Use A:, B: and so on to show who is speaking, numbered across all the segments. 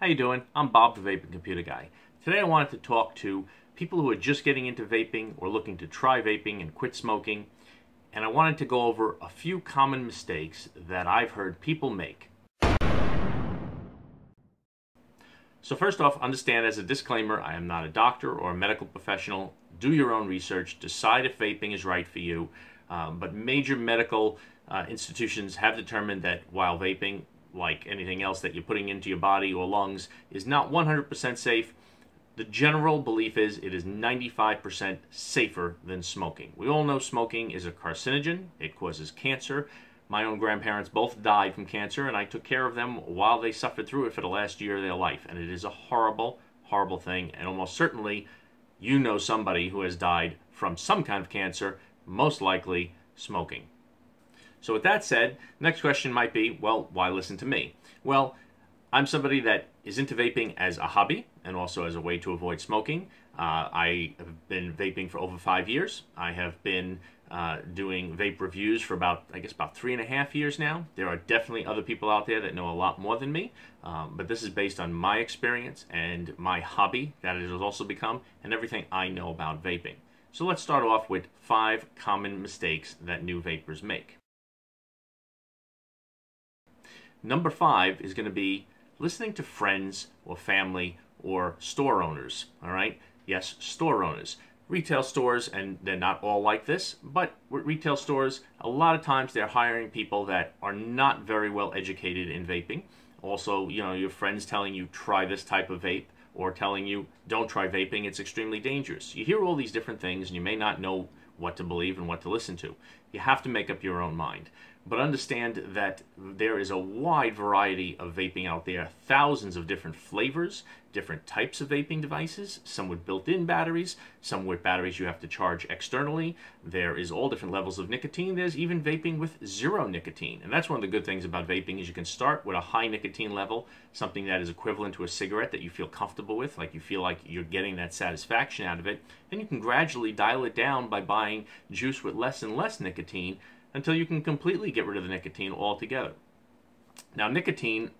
A: How you doing? I'm Bob the Vaping Computer Guy. Today I wanted to talk to people who are just getting into vaping or looking to try vaping and quit smoking, and I wanted to go over a few common mistakes that I've heard people make. So first off, understand as a disclaimer, I am not a doctor or a medical professional. Do your own research, decide if vaping is right for you, but major medical institutions have determined that while vaping, like anything else that you're putting into your body or lungs, is not 100% safe, the general belief is it is 95% safer than smoking. We all know smoking is a carcinogen. It causes cancer. My own grandparents both died from cancer, and I took care of them while they suffered through it for the last year of their life. And it is a horrible, horrible thing. And almost certainly, you know somebody who has died from some kind of cancer, most likely smoking. So with that said, next question might be, well, why listen to me? Well, I'm somebody that is into vaping as a hobby and also as a way to avoid smoking. I have been vaping for over 5 years. I have been doing vape reviews for about 3.5 years now. There are definitely other people out there that know a lot more than me, but this is based on my experience and my hobby that it has also become, and everything I know about vaping. So let's start off with 5 common mistakes that new vapers make. Number 5 is going to be listening to friends or family or store owners, all right? Yes, store owners. Retail stores, and they're not all like this, but with retail stores, a lot of times they're hiring people that are not very well educated in vaping. Also, you know, your friends telling you try this type of vape or telling you don't try vaping, it's extremely dangerous. You hear all these different things and you may not know what to believe and what to listen to. You have to make up your own mind. But understand that there is a wide variety of vaping out there, thousands of different flavors, different types of vaping devices, some with built-in batteries, some with batteries you have to charge externally. There is all different levels of nicotine. There's even vaping with zero nicotine. And that's one of the good things about vaping is you can start with a high nicotine level, something that is equivalent to a cigarette that you feel comfortable with, like you feel like you're getting that satisfaction out of it. Then you can gradually dial it down by buying juice with less and less nicotine until you can completely get rid of the nicotine altogether. Now, nicotine,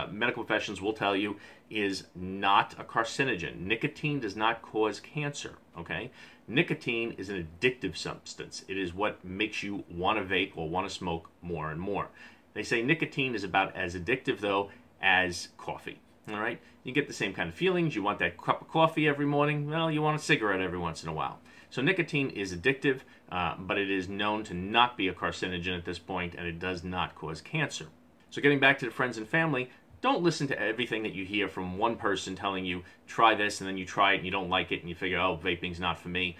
A: medical professionals will tell you, is not a carcinogen. Nicotine does not cause cancer, okay? Nicotine is an addictive substance. It is what makes you want to vape or want to smoke more and more. They say nicotine is about as addictive, though, as coffee, all right? You get the same kind of feelings. You want that cup of coffee every morning. Well, you want a cigarette every once in a while. So nicotine is addictive, but it is known to not be a carcinogen at this point, and it does not cause cancer. So getting back to the friends and family, don't listen to everything that you hear from one person telling you, try this, and then you try it and you don't like it and you figure, oh, vaping's not for me.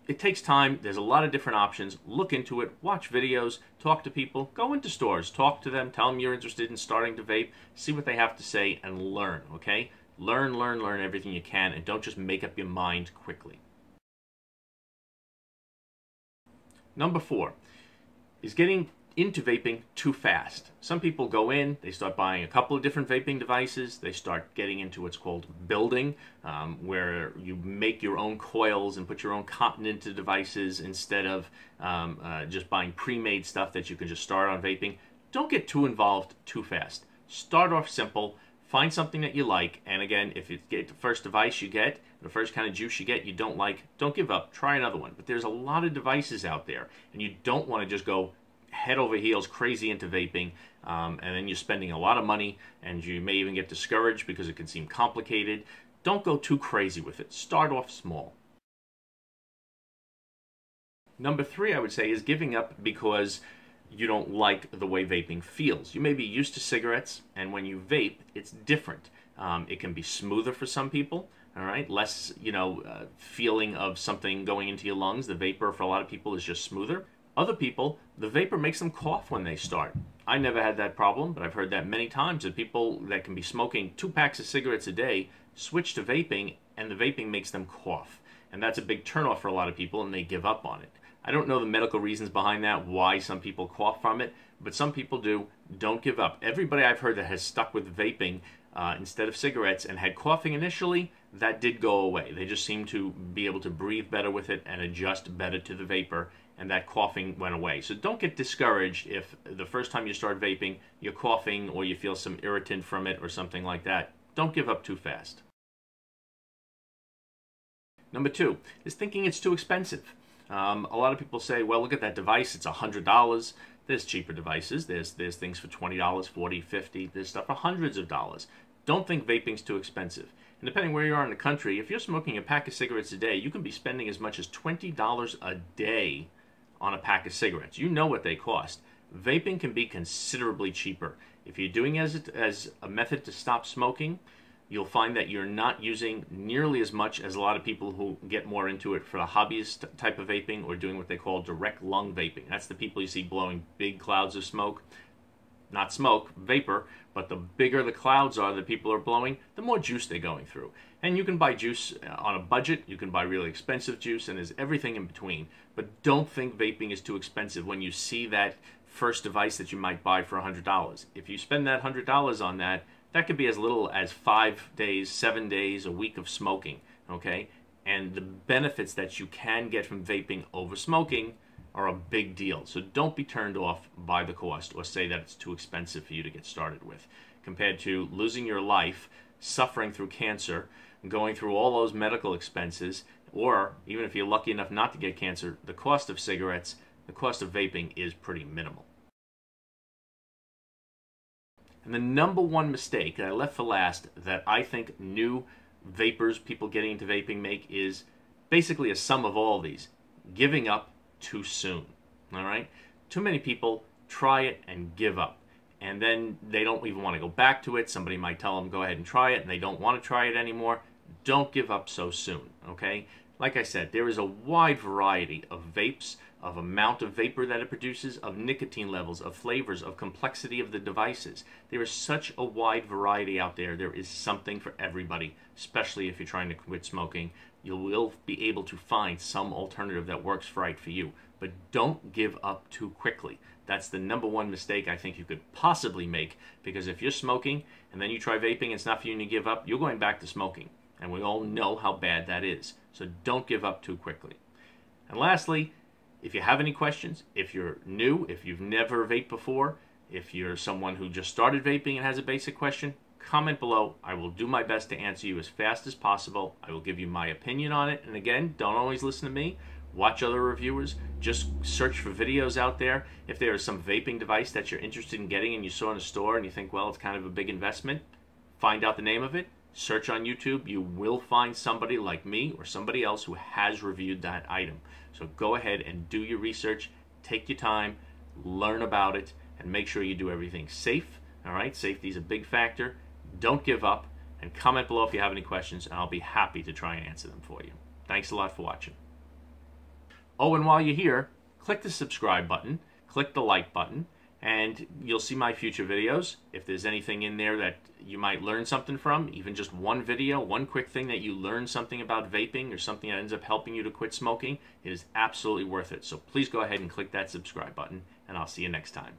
A: It takes time. There's a lot of different options. Look into it. Watch videos. Talk to people. Go into stores. Talk to them. Tell them you're interested in starting to vape. See what they have to say and learn, okay? Learn everything you can, and don't just make up your mind quickly. Number 4 is getting into vaping too fast. Some people go in, they start buying a couple of different vaping devices, they start getting into what's called building, where you make your own coils and put your own cotton into devices instead of just buying pre-made stuff that you can just start on vaping. Don't get too involved too fast. Start off simple. Find something that you like, and again, if you get the first device you get, the first kind of juice you get you don't like, don't give up. Try another one. But there's a lot of devices out there, and you don't want to just go head over heels crazy into vaping, and then you're spending a lot of money, and you may even get discouraged because it can seem complicated. Don't go too crazy with it. Start off small. Number 3, I would say, is giving up because you don't like the way vaping feels. You may be used to cigarettes, and when you vape, it's different. It can be smoother for some people, all right? Less, feeling of something going into your lungs. The vapor, for a lot of people, is just smoother. Other people, the vapor makes them cough when they start. I never had that problem, but I've heard that many times, that people that can be smoking 2 packs of cigarettes a day switch to vaping, and the vaping makes them cough. And that's a big turnoff for a lot of people, and they give up on it. I don't know the medical reasons behind that, why some people cough from it, but some people do. Don't give up. Everybody I've heard that has stuck with vaping instead of cigarettes and had coughing initially, that did go away. They just seemed to be able to breathe better with it and adjust better to the vapor, and that coughing went away. So don't get discouraged if the first time you start vaping, you're coughing or you feel some irritant from it or something like that. don't give up too fast. Number 2 is thinking it's too expensive. A lot of people say, well, look at that device, it's $100. There's cheaper devices. There's things for $20, $40, $50. There's stuff for hundreds of dollars. Don't think vaping's too expensive. And depending where you are in the country, if you're smoking a pack of cigarettes a day, you can be spending as much as $20 a day on a pack of cigarettes. You know what they cost. Vaping can be considerably cheaper. If you're doing it as a method to stop smoking, you'll find that you're not using nearly as much as a lot of people who get more into it for the hobbyist type of vaping or doing what they call direct lung vaping. That's the people you see blowing big clouds of smoke. Not smoke, vapor, but the bigger the clouds are that people are blowing, the more juice they're going through. And you can buy juice on a budget, you can buy really expensive juice, and there's everything in between. But don't think vaping is too expensive when you see that first device that you might buy for $100. If you spend that $100 on that, that could be as little as 5 days, 7 days, a week of smoking, okay? And the benefits that you can get from vaping over smoking are a big deal. So don't be turned off by the cost or say that it's too expensive for you to get started with. Compared to losing your life, suffering through cancer, going through all those medical expenses, or even if you're lucky enough not to get cancer, the cost of cigarettes, the cost of vaping is pretty minimal. And the number one mistake that I left for last that I think new vapers, people getting into vaping, make is basically a sum of all these. Giving up too soon. All right? Too many people try it and give up. And then they don't even want to go back to it. Somebody might tell them, go ahead and try it, and they don't want to try it anymore. Don't give up so soon, okay? Like I said, there is a wide variety of vapes, of amount of vapor that it produces, of nicotine levels, of flavors, of complexity of the devices. There is such a wide variety out there. There is something for everybody, especially if you're trying to quit smoking. You will be able to find some alternative that works right for you. But don't give up too quickly. That's the number one mistake I think you could possibly make, because if you're smoking and then you try vaping and it's not for you to give up, you're going back to smoking. And we all know how bad that is. So don't give up too quickly. And lastly, if you have any questions, if you're new, if you've never vaped before, if you're someone who just started vaping and has a basic question, comment below. I will do my best to answer you as fast as possible. I will give you my opinion on it. And again, don't always listen to me. Watch other reviewers. Just search for videos out there. If there is some vaping device that you're interested in getting and you saw in a store and you think, well, it's kind of a big investment, find out the name of it. Search on YouTube. You will find somebody like me or somebody else who has reviewed that item. So go ahead and do your research. Take your time. Learn about it. And make sure you do everything safe. All right? Safety is a big factor. Don't give up. And comment below if you have any questions, and I'll be happy to try and answer them for you. Thanks a lot for watching. Oh, and while you're here, click the subscribe button, click the like button, and you'll see my future videos. If there's anything in there that you might learn something from, even just one video, one quick thing that you learn something about vaping or something that ends up helping you to quit smoking, it is absolutely worth it. So please go ahead and click that subscribe button, and I'll see you next time.